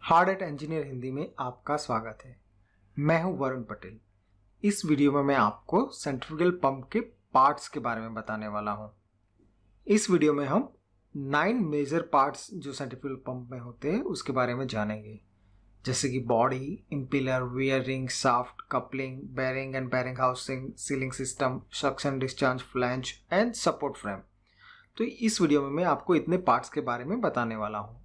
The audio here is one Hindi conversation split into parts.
हार्ड एट इंजीनियर हिंदी में आपका स्वागत है। मैं हूं वरुण पटेल। इस वीडियो में मैं आपको सेंट्रीफ्यूगल पंप के पार्ट्स के बारे में बताने वाला हूं। इस वीडियो में हम 9 मेजर पार्ट्स जो सेंट्रीफ्यूगल पंप में होते हैं उसके बारे में जानेंगे, जैसे कि body, impeller, wearing, shaft, coupling, bearing and bearing housing, sealing system, suction discharge flange and support frame. तो इस वीडियो में मैं आपको इतने पार्ट्स के बारे में बताने वाला हूँ,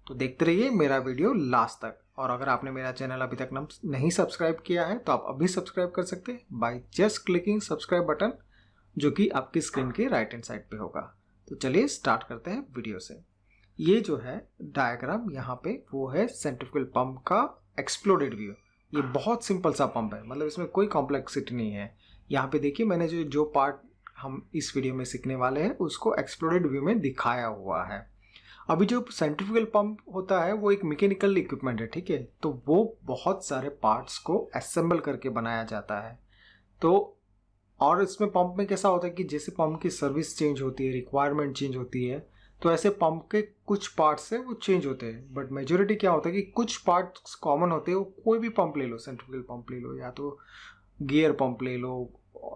तो देखते रहिए मेरा वीडियो लास्ट तक। और अगर आपने मेरा चैनल अभी तक नहीं सब्सक्राइब किया है तो आप अभी सब्सक्राइब कर सकते हैं by just clicking subscribe button, जो कि आपकी स्क्रीन के राइट हैंड साइड पे होगा। तो चलिए स्टार्ट करते हैं वीडियो से। ये जो है डायग्राम यहाँ पे वो है सेंट्रीफ्यूगल पंप का एक्सप्लोडेड व्यू। ये बहुत सिंपल सा पंप है, मतलब इसमें कोई कॉम्प्लेक्सिटी नहीं है। यहाँ पे देखिए मैंने जो पार्ट हम इस वीडियो में सीखने वाले हैं उसको एक्सप्लोडेड व्यू में दिखाया हुआ है। अभी जो सेंट्रीफ्यूगल पंप होता है वो एक मैकेनिकल इक्विपमेंट है, ठीक है। तो वो बहुत सारे पार्ट्स को असेंबल करके बनाया जाता है। तो और इसमें पंप में कैसा होता है कि जैसे पंप की सर्विस चेंज होती है, रिक्वायरमेंट चेंज होती है, तो ऐसे पंप के कुछ पार्ट्स है वो चेंज होते हैं। बट मेजोरिटी क्या होता है कि कुछ पार्ट्स कॉमन होते हैं। वो कोई भी पंप ले लो, सेंट्रीफ्यूगल पंप ले लो या तो गियर पंप ले लो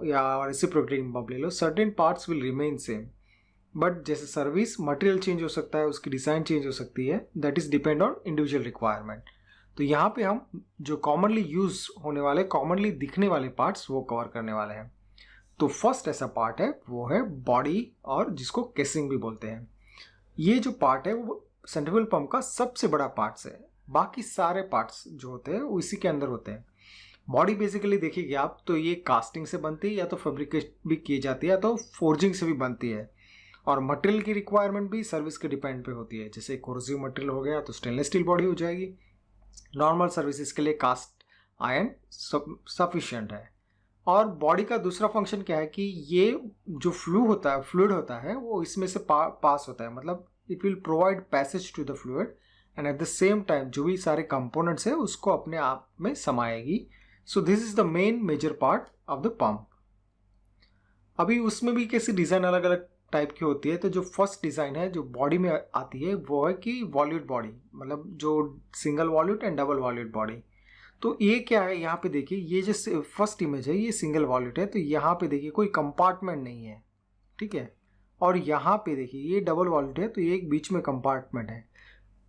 या रेसिप्रोकेटिंग पंप ले लो, certain parts will remain same. But जैसे सर्विस मटेरियल चेंज हो सकता है, उसकी डिज़ाइन चेंज हो सकती है, that is depend on individual requirement. तो यहाँ पे हम जो कॉमनली यूज होने वाले, कॉमनली दिखने वाले पार्ट्स वो कवर करने वाले हैं। तो फर्स्ट ऐसा पार्ट है वो है बॉडी, और जिसको केसिंग भी बोलते हैं। ये जो पार्ट है वो सेंट्रीफ्यूगल पंप का सबसे बड़ा पार्ट्स है। बाकी सारे पार्ट्स जो होते हैं वो इसी के अंदर होते हैं। बॉडी बेसिकली देखिएगा आप तो ये कास्टिंग से बनती है, या तो फैब्रिकेट भी की जाती है, या तो फोर्जिंग से भी बनती है। और मटेरियल की रिक्वायरमेंट भी सर्विस के डिपेंड पे होती है। जैसे कोरोसिव मटेरियल हो गया तो स्टेनलेस स्टील बॉडी हो जाएगी। नॉर्मल सर्विसेज के लिए कास्ट आयरन सफिशिएंट है। और बॉडी का दूसरा फंक्शन क्या है कि ये जो फ्लूइड होता है वो इसमें से पास होता है, मतलब it will provide passage to the fluid and at the same time जो भी सारे कंपोनेंट्स है उसको अपने आप में समाएगी। So this is the main major part of the pump. अभी उसमें भी कैसी डिजाइन अलग अलग टाइप की होती है। तो जो फर्स्ट डिज़ाइन है जो बॉडी में आती है वो है कि वॉल्यूट बॉडी, मतलब जो सिंगल वॉल्यूट एंड डबल वॉल्यूट बॉडी। तो ये क्या है, यहाँ पे देखिए ये जो फर्स्ट इमेज है ये सिंगल वॉल्यूट है। तो यहाँ पे देखिए कोई कंपार्टमेंट नहीं है, ठीक है। और यहाँ पे देखिए ये डबल वॉल्यूट है तो ये एक बीच में कंपार्टमेंट है।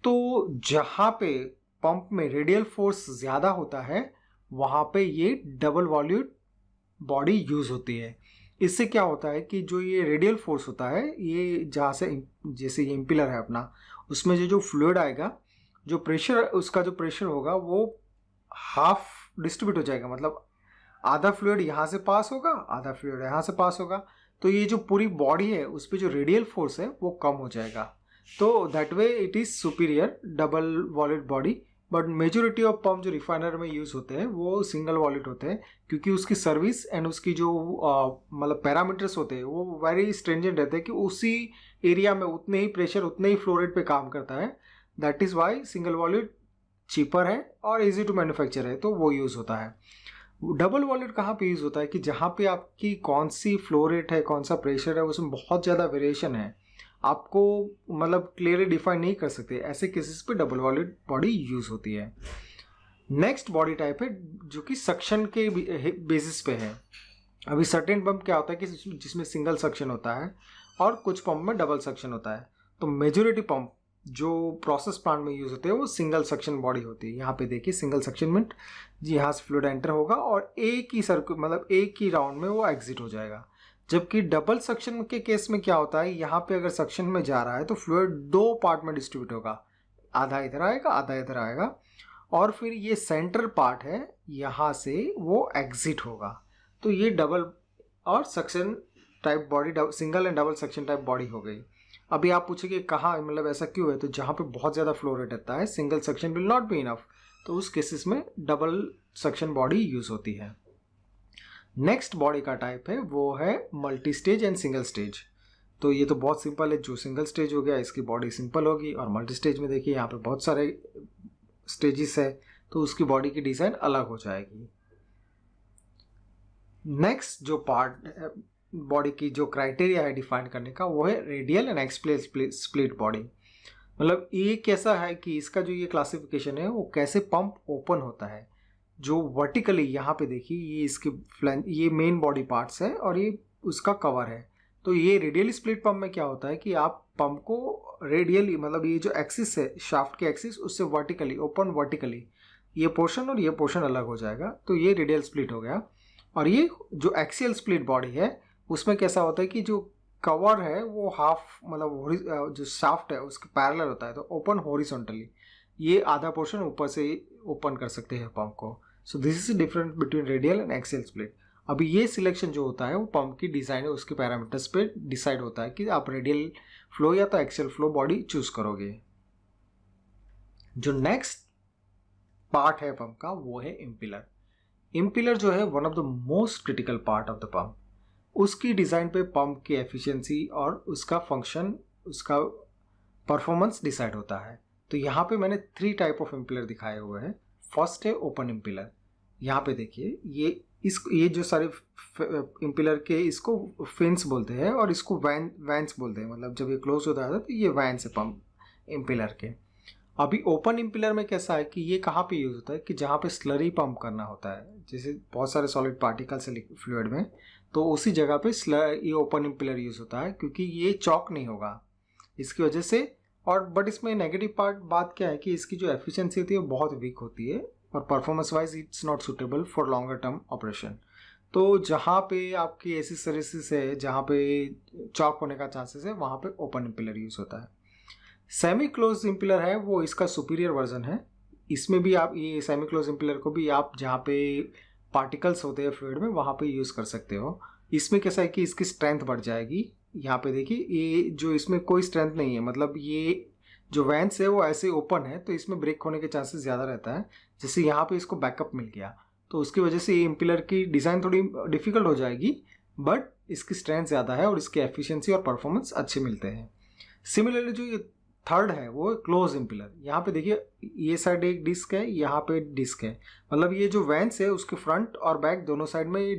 तो जहाँ पे पंप में रेडियल फोर्स ज़्यादा होता है वहाँ पे ये डबल वॉल्यूट बॉडी यूज होती है। इससे क्या होता है कि जो ये रेडियल फोर्स होता है, ये जहाँ से जैसे ये इम्पिलर है अपना, उसमें जो फ्लूइड आएगा, जो प्रेशर उसका जो प्रेशर होगा वो हाफ डिस्ट्रीब्यूट हो जाएगा, मतलब आधा फ्लूइड यहाँ से पास होगा, आधा फ्लूइड यहाँ से पास होगा। तो ये जो पूरी बॉडी है उस पर जो रेडियल फोर्स है वो कम हो जाएगा। तो that way it is superior double वॉल्यूट body. But majority of pump जो रिफाइनर में यूज़ होते हैं वो सिंगल वॉल्यूट होते हैं, क्योंकि उसकी सर्विस एंड उसकी जो मतलब पैरामीटर्स होते हैं वो वेरी स्ट्रिंजेंट रहते हैं कि उसी एरिया में उतने ही प्रेशर उतने ही फ्लो रेट पे काम करता है। That is why single वॉल्यूट cheaper है और इजी टू मैन्युफैक्चर है, तो वो यूज़ होता है। डबल वॉल्यूट कहाँ पे यूज़ होता है कि जहाँ पे आपकी कौन सी फ्लो रेट है, कौन सा प्रेशर है, उसमें बहुत ज़्यादा वेरिएशन है, आपको मतलब क्लियरली डिफाइन नहीं कर सकते। ऐसे केसेस पे डबल वॉल्यूट बॉडी यूज होती है। नेक्स्ट बॉडी टाइप है जो कि सक्शन के बेसिस पे है। अभी सर्टेन पंप क्या होता है कि जिसमें सिंगल सक्शन होता है और कुछ पंप में डबल सक्शन होता है। तो मेजोरिटी पंप जो प्रोसेस प्लांट में यूज होते हैं वो सिंगल सक्शन बॉडी होती है। यहाँ पे देखिए सिंगल सक्शन में यहाँ से फ्लूइड एंटर होगा और एक ही सर्किल, मतलब एक ही राउंड में वो एग्जिट हो जाएगा। जबकि डबल सक्शन के केस में क्या होता है, यहाँ पे अगर सक्शन में जा रहा है तो फ्लूइड दो पार्ट में डिस्ट्रीब्यूट होगा, आधा इधर आएगा आधा इधर आएगा, और फिर ये सेंटर पार्ट है यहाँ से वो एग्जिट होगा। तो ये डबल और suction type body, single and double suction type body हो गई। अभी आप पूछेंगे कहाँ, मतलब ऐसा क्यों है, तो जहाँ पे बहुत ज़्यादा फ्लो रेट रहता है single suction will not be enough, तो उस केसेस में डबल सक्शन बॉडी यूज होती है। नेक्स्ट बॉडी का टाइप है वो है multi stage and single stage. तो ये तो बहुत सिंपल है, जो सिंगल स्टेज हो गया इसकी बॉडी सिंपल होगी, और मल्टी स्टेज में देखिए यहाँ पे बहुत सारे स्टेजेस है तो उसकी बॉडी की डिज़ाइन अलग हो जाएगी। नेक्स्ट जो पार्ट बॉडी की जो क्राइटेरिया है डिफाइन करने का वो है radial and explain split body. मतलब ये कैसा है कि इसका जो ये क्लासिफिकेशन है वो कैसे पंप ओपन होता है। जो वर्टिकली यहाँ पे देखिए ये इसके फ्लैंज, ये मेन बॉडी पार्ट्स है और ये उसका कवर है। तो ये रेडियल स्प्लिट पंप में क्या होता है कि आप पंप को रेडियली, मतलब ये जो एक्सिस है शाफ्ट के एक्सिस, उससे वर्टिकली ओपन, वर्टिकली ये पोर्शन और ये पोर्शन अलग हो जाएगा, तो ये रेडियल स्प्लिट हो गया। और ये जो एक्सियल स्प्लिट बॉडी है उसमें कैसा होता है कि जो कवर है वो हाफ, मतलब जो शाफ्ट है उसके पैरेलल होता है, तो ओपन हॉरिजॉन्टली, ये आधा पोर्शन ऊपर से ओपन कर सकते हैं पंप को। सो this is difference between radial and axial split. अभी ये सिलेक्शन जो होता है वो पंप की डिज़ाइन है उसके पैरामीटर्स पे डिसाइड होता है कि आप रेडियल फ्लो या तो एक्सियल फ्लो बॉडी चूज करोगे। जो नेक्स्ट पार्ट है पंप का वो है इम्पिलर। इम्पिलर जो है one of the most critical part of the pump. उसकी डिज़ाइन पे पंप की एफिशिएंसी और उसका फंक्शन, उसका परफॉर्मेंस डिसाइड होता है। तो यहाँ पे मैंने 3 टाइप ऑफ इम्पिलर दिखाए हुए हैं। फर्स्ट है ओपन इम्पिलर। यहाँ पे देखिए ये जो सारे इम्पिलर के, इसको फिन्स बोलते हैं और इसको वैंस बोलते हैं। मतलब जब ये क्लोज होता है तो ये वैंस है पंप इम्पिलर के। अभी ओपन इम्पिलर में कैसा है कि ये कहाँ पे यूज़ होता है कि जहाँ पे स्लरी पंप करना होता है, जैसे बहुत सारे सॉलिड पार्टिकल्स है फ्लूइड में, तो उसी जगह पे ये ओपन इम्पिलर यूज़ होता है क्योंकि ये चॉक नहीं होगा इसकी वजह से। और बट इसमें नेगेटिव बात क्या है कि इसकी जो एफिशिएंसी होती है वो बहुत वीक होती है और performance wise it's not suitable for longer term operation. तो जहाँ पे आपकी ऐसी सर्विसेज है जहाँ पे चॉक होने का चांसेस है वहाँ पे ओपन इम्पिलर यूज़ होता है। सेमी क्लोज इम्पिलर है वो इसका सुपीरियर वर्जन है। इसमें भी आप ये सेमी क्लोज इम्पिलर को भी आप जहाँ पे पार्टिकल्स होते हैं फ्लूइड में वहाँ पे यूज़ कर सकते हो। इसमें कैसा है कि इसकी स्ट्रेंथ बढ़ जाएगी। यहाँ पे देखिए ये जो इसमें कोई स्ट्रेंथ नहीं है, मतलब ये जो वैंस है वो ऐसे ओपन है तो इसमें ब्रेक होने के चांसेस ज़्यादा रहता है। जैसे यहाँ पे इसको बैकअप मिल गया तो उसकी वजह से ये इम्पिलर की डिज़ाइन थोड़ी डिफ़िकल्ट हो जाएगी, बट इसकी स्ट्रेंथ ज़्यादा है और इसकी एफिशिएंसी और परफॉर्मेंस अच्छे मिलते हैं। सिमिलरली जो ये थर्ड है वो क्लोज इम्पिलर। यहाँ पे देखिए ये साइड एक डिस्क है, यहाँ पे डिस्क है, मतलब ये जो वैंस है उसके फ्रंट और बैक दोनों साइड में ये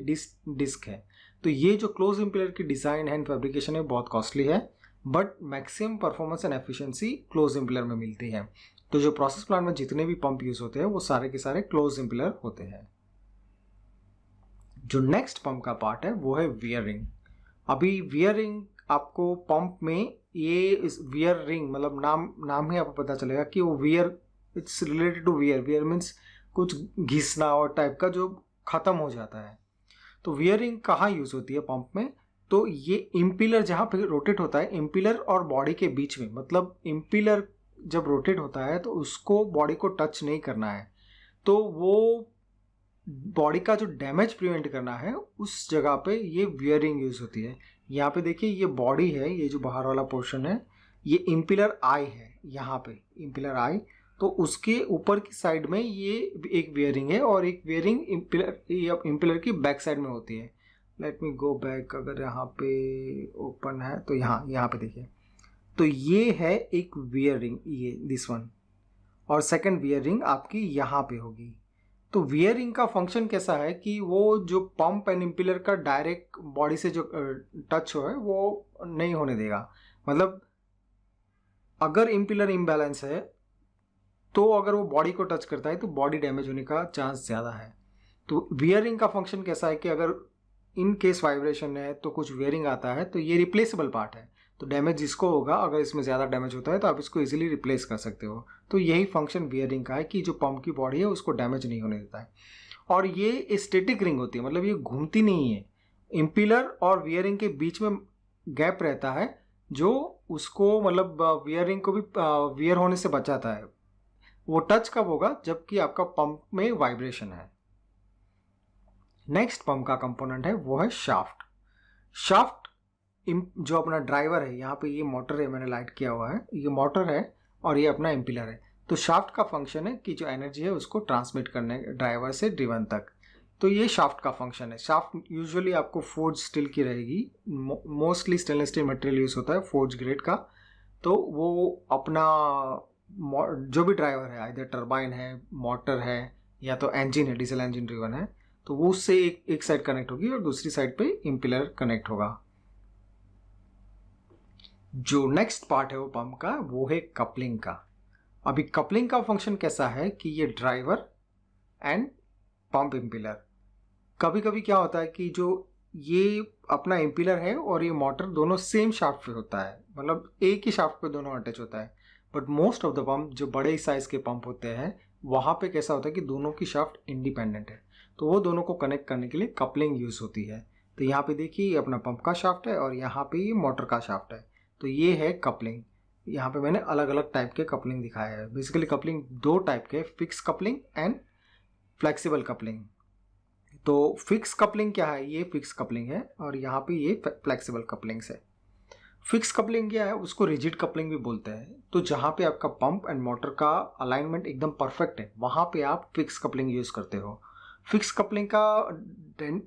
डिस्क है। तो ये जो क्लोज इम्पिलर की डिज़ाइन एंड फैब्रिकेशन है बहुत कॉस्टली है, but maximum performance and efficiency close impeller में मिलती है। तो जो प्रोसेस प्लांट में जितने भी पंप यूज होते हैं वो सारे के सारे क्लोज इम्पिलर होते हैं। जो नेक्स्ट पंप का पार्ट है वो है वियर रिंग। अभी वियर रिंग आपको पंप में ये इस वियर रिंग, मतलब नाम ही आपको पता चलेगा कि वो wear, it's related to wear means कुछ घिसना और टाइप का जो ख़त्म हो जाता है। तो वियर रिंग कहाँ यूज़ होती है पंप में, तो ये इम्पिलर जहाँ पे रोटेट होता है, इम्पिलर और बॉडी के बीच में, मतलब इम्पिलर जब रोटेट होता है तो उसको बॉडी को टच नहीं करना है, तो वो बॉडी का जो डैमेज प्रिवेंट करना है उस जगह पे ये वियरिंग यूज़ होती है। यहाँ पे देखिए ये बॉडी है, ये जो बाहर वाला पोर्शन है ये इम्पिलर आई है, यहाँ पे इम्पिलर आई, तो उसके ऊपर की साइड में ये एक वियरिंग है और एक वियरिंग इम्पिलर की बैक साइड में होती है। लेट मी गो बैक, अगर यहाँ पे ओपन है तो यहाँ पे देखिए, तो ये है एक वियरिंग, ये दिस वन, और सेकंड वियरिंग आपकी यहाँ पे होगी। तो वियरिंग का फंक्शन कैसा है कि वो जो पंप एंड इम्पिलर का डायरेक्ट बॉडी से जो टच हो है वो नहीं होने देगा। मतलब अगर इम्पिलर इम्बैलेंस है तो अगर वो बॉडी को टच करता है तो बॉडी डैमेज होने का चांस ज़्यादा है। तो वियरिंग का फंक्शन कैसा है कि अगर इन केस वाइब्रेशन है तो कुछ वियरिंग आता है तो ये रिप्लेसेबल पार्ट है, तो डैमेज जिसको होगा, अगर इसमें ज़्यादा डैमेज होता है तो आप इसको इजीली रिप्लेस कर सकते हो। तो यही फंक्शन वियरिंग का है कि जो पंप की बॉडी है उसको डैमेज नहीं होने देता है। और ये स्टैटिक रिंग होती है, मतलब ये घूमती नहीं है। इम्पिलर और वियरिंग के बीच में गैप रहता है जो उसको, मतलब वियरिंग को भी वियर होने से बचाता है। वो टच कब होगा, जबकि आपका पंप में वाइब्रेशन है। नेक्स्ट पंप का कंपोनेंट है वो है शाफ्ट। शाफ्ट जो अपना ड्राइवर है, यहाँ पे ये मोटर है, मैंने लाइट किया हुआ है, ये मोटर है और ये अपना इम्पिलर है। तो शाफ्ट का फंक्शन है कि जो एनर्जी है उसको ट्रांसमिट करने ड्राइवर से ड्रिवन तक। तो ये शाफ्ट का फंक्शन है। शाफ्ट यूजुअली आपको फोर्ज स्टील की रहेगी, mostly stainless steel material use होता है फोर्ज ग्रेड का। तो वो अपना जो भी ड्राइवर है, आइदर टरबाइन है, मोटर है, या तो इंजन है, डीजल इंजन ड्रिवन है, तो वो उससे एक साइड कनेक्ट होगी और दूसरी साइड पे इम्पिलर कनेक्ट होगा। जो नेक्स्ट पार्ट है वो पंप का, वो है कपलिंग का। अभी कपलिंग का फंक्शन कैसा है कि ये ड्राइवर एंड पंप इम्पिलर, कभी कभी क्या होता है कि जो ये अपना इम्पिलर है और ये मोटर दोनों सेम शाफ्ट पे होता है, मतलब एक ही शाफ्ट पे दोनों अटैच होता है। But most of the pump, जो बड़े साइज के पंप होते हैं, वहाँ पे कैसा होता है कि दोनों की शाफ्ट इंडिपेंडेंट है, तो वो दोनों को कनेक्ट करने के लिए कपलिंग यूज़ होती है। तो यहाँ पे देखिए, ये अपना पंप का शाफ्ट है और यहाँ पे ये मोटर का शाफ्ट है, तो ये है कपलिंग। यहाँ पे मैंने अलग अलग टाइप के कपलिंग दिखाया है। बेसिकली कपलिंग दो टाइप के, fix coupling and flexible coupling. तो फिक्स कपलिंग क्या है, ये फिक्स कपलिंग है और यहाँ पे ये फ्लेक्सिबल कपलिंग्स है। फिक्स कपलिंग क्या है, उसको रिजिड कपलिंग भी बोलते हैं। तो जहाँ पे आपका पंप एंड मोटर का अलाइनमेंट एकदम परफेक्ट है, वहाँ पे आप फिक्स कपलिंग यूज़ करते हो। फिक्स कपलिंग का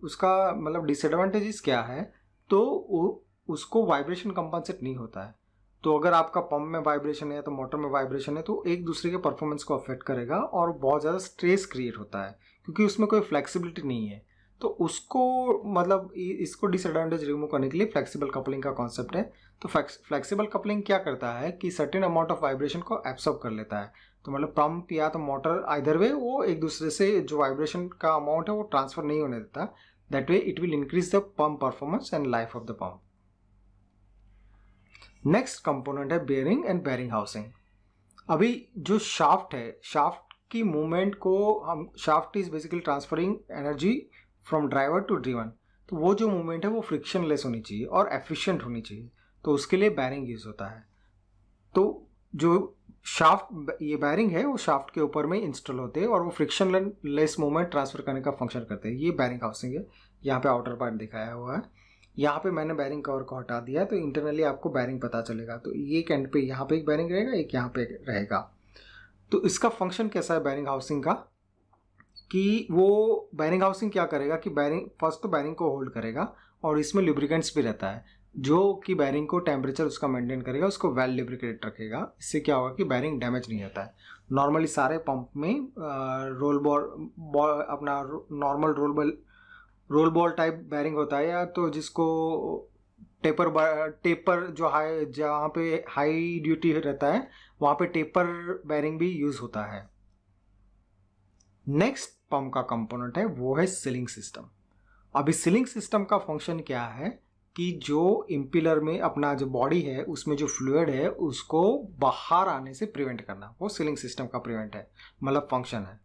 उसका मतलब डिसएडवांटेजेस क्या है, तो उसको वाइब्रेशन कंपनसेट नहीं होता है। तो अगर आपका पंप में वाइब्रेशन है तो मोटर में वाइब्रेशन है, तो एक दूसरे के परफॉर्मेंस को अफेक्ट करेगा और बहुत ज़्यादा स्ट्रेस क्रिएट होता है, क्योंकि उसमें कोई फ्लेक्सिबिलिटी नहीं है। तो उसको मतलब इसको डिसएडवांटेज रिमूव करने के लिए फ्लेक्सिबल कपलिंग का कॉन्सेप्ट है। तो फ्लेक्सिबल कपलिंग क्या करता है कि सर्टेन अमाउंट ऑफ वाइब्रेशन को एब्सॉर्ब कर लेता है। तो मतलब पंप या तो मोटर, आइदर वे, वो एक दूसरे से जो वाइब्रेशन का अमाउंट है वो ट्रांसफर नहीं होने देता। That way it will increase the pump performance and life of the pump. Next component है बेयरिंग एंड बेयरिंग हाउसिंग। अभी जो शाफ्ट है, शाफ्ट की मूवमेंट को हम, shaft is basically transferring energy from driver to driven. तो वो जो मूवमेंट है वो फ्रिक्शन लेस होनी चाहिए और एफिशिएंट होनी चाहिए, तो उसके लिए बेयरिंग यूज होता है। तो जो शाफ्ट, ये बेयरिंग है, वो शाफ्ट के ऊपर में इंस्टॉल होते हैं और वो फ्रिक्शन लेस मूवमेंट ट्रांसफर करने का फंक्शन करते हैं। ये बेयरिंग हाउसिंग है। यहाँ पे आउटर पार्ट दिखाया हुआ है। यहाँ पे मैंने बेयरिंग कवर को हटा दिया है, तो इंटरनली आपको बेयरिंग पता चलेगा। तो ये एंड पे यहाँ पे एक बेयरिंग रहेगा, एक यहाँ पे रहेगा। तो इसका फंक्शन कैसा है बेयरिंग हाउसिंग का, कि वो बेयरिंग हाउसिंग क्या करेगा कि बेयरिंग, फर्स्ट तो बेयरिंग को होल्ड करेगा और इसमें लुब्रिकेंट्स भी रहता है, जो कि बेयरिंग को टेम्परेचर उसका मेंटेन करेगा, उसको वेल लुब्रिकेट रखेगा। इससे क्या होगा कि बेयरिंग डैमेज नहीं होता है। नॉर्मली सारे पंप में रोल बॉल अपना normal role ball type bearing होता है, या तो जिसको टेपर जो हाई, जहाँ पे हाई ड्यूटी रहता है वहाँ पे टेपर बेयरिंग भी यूज होता है। नेक्स्ट पंप का कंपोनेंट है वो है सीलिंग सिस्टम। अभी सीलिंग सिस्टम का फंक्शन क्या है कि जो इम्पिलर में अपना जो बॉडी है उसमें जो फ्लूइड है उसको बाहर आने से प्रिवेंट करना, वो सीलिंग सिस्टम का प्रिवेंट है, मतलब फंक्शन है।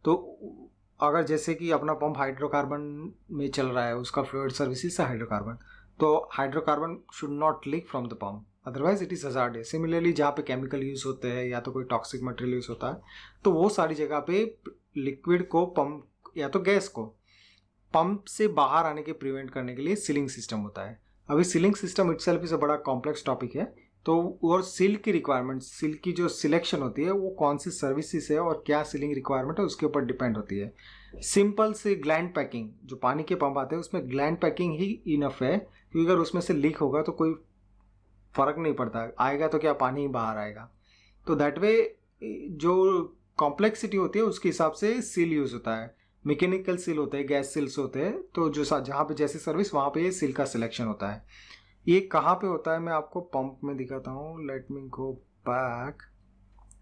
तो अगर जैसे कि अपना पंप हाइड्रोकार्बन में चल रहा है, उसका फ्लूइड सर्विसेज से हाइड्रोकार्बन, तो hydrocarbon should not leak from the pump, otherwise it is hazardous. Similarly जहाँ पे केमिकल यूज होते हैं या तो कोई टॉक्सिक मटेरियल यूज होता है, तो वो सारी जगह पे लिक्विड को, पंप या तो गैस को पंप से बाहर आने के प्रिवेंट करने के लिए सीलिंग सिस्टम होता है। अभी ceiling system itself is a बड़ा कॉम्प्लेक्स टॉपिक है। तो और सील की रिक्वायरमेंट, सील की जो सिलेक्शन होती है वो कौन सी सर्विसेज है और क्या सीलिंग रिक्वायरमेंट है उसके ऊपर डिपेंड होती है। सिंपल से ग्लैंड पैकिंग, जो पानी के पंप आते हैं उसमें ग्लैंड पैकिंग ही इनफ है, क्योंकि अगर उसमें से लीक होगा तो कोई फर्क नहीं पड़ता, आएगा तो क्या पानी ही बाहर आएगा। तो दैट वे जो कॉम्प्लेक्सिटी होती है उसके हिसाब से सील यूज होता है। मैकेनिकल सील होते हैं, गैस सील्स होते हैं, तो जो जहाँ पे जैसी सर्विस वहाँ पे ये सील का सिलेक्शन होता है। ये कहाँ पे होता है मैं आपको पंप में दिखाता हूँ। Let me go back.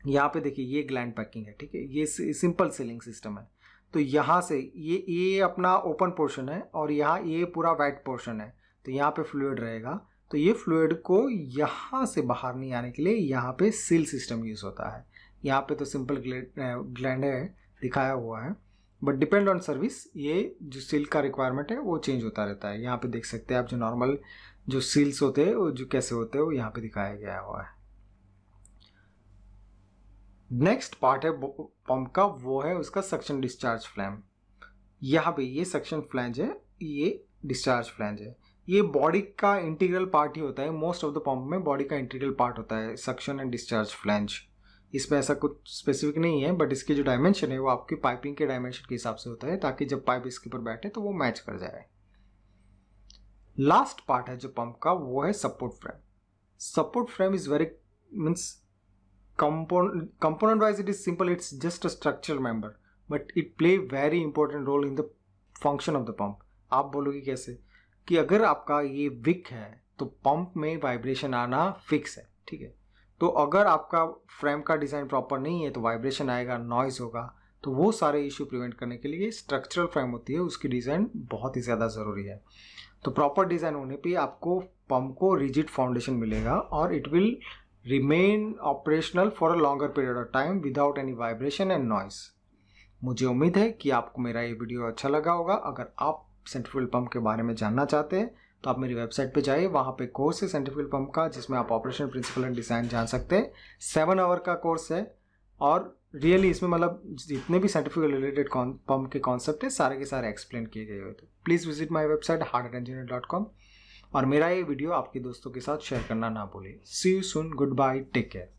यहाँ पे देखिए ये ग्लैंड पैकिंग है, ठीक है, ये सिंपल सीलिंग सिस्टम है। तो यहाँ से ये अपना ओपन पोर्शन है और यहाँ ये पूरा वाइट पोर्शन है, तो यहाँ पे फ्लूइड रहेगा। तो ये फ्लूइड को यहाँ से बाहर नहीं आने के लिए यहाँ पे सील सिस्टम यूज होता है। यहाँ पे तो सिंपल ग्लैंड है दिखाया हुआ है, बट डिपेंड ऑन सर्विस ये जो सील का रिक्वायरमेंट है वो चेंज होता रहता है। यहाँ पे देख सकते हैं आप, जो नॉर्मल जो सील्स होते हैं वो जो कैसे होते हैं वो यहाँ पे दिखाया गया हुआ है। नेक्स्ट पार्ट है पंप का, वो है उसका सक्शन डिस्चार्ज फ्लैम। यहाँ पे ये सक्शन फ्लैंज है, ये डिस्चार्ज फ्लैंज है। ये बॉडी का इंटीग्रल पार्ट ही होता है। मोस्ट ऑफ द पंप में बॉडी का इंटीग्रल पार्ट होता है सक्शन एंड डिस्चार्ज फ्लैंज। इसमें ऐसा कुछ स्पेसिफिक नहीं है, बट इसकी जो डायमेंशन है वो आपकी पाइपिंग के डायमेंशन के हिसाब से होता है, ताकि जब पाइप इसके ऊपर बैठे तो वो मैच कर जाए। लास्ट पार्ट है जो पंप का, वो है support frame. Support frame is very means component wise it is simple, it's just a structural member, but it play very important role in the function of the pump। आप बोलोगे कैसे, कि अगर आपका ये विक है तो पंप में वाइब्रेशन आना फिक्स है, ठीक है। तो अगर आपका फ्रेम का डिज़ाइन प्रॉपर नहीं है तो वाइब्रेशन आएगा, नॉइज़ होगा। तो वो सारे इशू प्रिवेंट करने के लिए स्ट्रक्चरल फ्रेम होती है, उसकी डिज़ाइन बहुत ही ज़्यादा ज़रूरी है। तो प्रॉपर डिज़ाइन होने पे आपको पंप को रिजिड फाउंडेशन मिलेगा और it will remain operational for a longer period of time without any vibration and noise. मुझे उम्मीद है कि आपको मेरा ये वीडियो अच्छा लगा होगा। अगर आप सेंट्रीफ्यूगल पंप के बारे में जानना चाहते हैं तो आप मेरी वेबसाइट पे जाइए, वहाँ पे कोर्स है सेंट्रीफ्यूगल पंप का, जिसमें आप ऑपरेशन प्रिंसिपल एंड डिज़ाइन जान सकते हैं। 7 आवर का कोर्स है और रियली इसमें मतलब जितने भी सेंट्रीफ्यूगल रिलेटेड पंप के कॉन्सेप्ट है सारे के सारे एक्सप्लेन किए गए हुए। तो please visit my website hardhatengineer.com और मेरा ये वीडियो आपके दोस्तों के साथ शेयर करना ना भूलिए। See you soon, goodbye, take care.